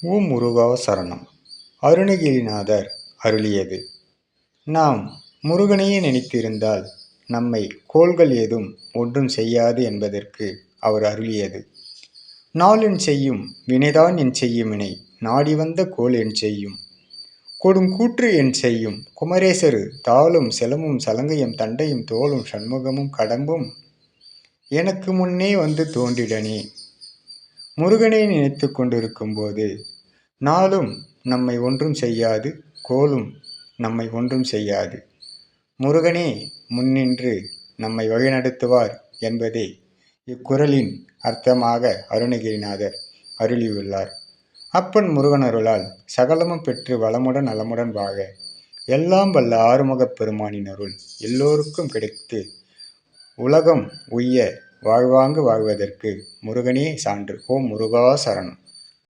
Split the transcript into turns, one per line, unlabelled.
ஓம் முருகா சரணம். அருணகிரிநாதர் அருளியது. நாம் முருகனையே நினைத்திருந்தால் நம்மை கோள்கள் ஏதும் ஒன்றும் செய்யாது என்பதற்கு அவர் அருளியது. நாள் செய்யும் வினைதான் என் செய்யும் வினை, நாடி வந்த கோள் என் செய்யும் கொடுங்கூற்று என் செய்யும் குமரேசரு தாளும் செலமும் சலங்கையும் தண்டையும் தோளும் சண்முகமும் கடம்பும் எனக்கு முன்னே வந்து தோன்றிடனே. முருகனை நினைத்து கொண்டிருக்கும் போது நாளும் நம்மை ஒன்றும் செய்யாது, கோலும் நம்மை ஒன்றும் செய்யாது. முருகனே முன்னின்று நம்மை வழிநடத்துவார் என்பதே இக்குறளின் அர்த்தமாக அருணகிரிநாதர் அருளியுள்ளார். அப்பன் முருகன் அருளால் சகலமும் பெற்று வளமுடன் நலமுடன் வாழ எல்லாம் வல்ல ஆறுமுகப் பெருமானின் அருள் எல்லோருக்கும் கிடைத்து உலகம் உய்ய வாழ்வாங்கு வாழ்வதற்கு முருகனே சான்று. ஓம் முருகா சரணம்.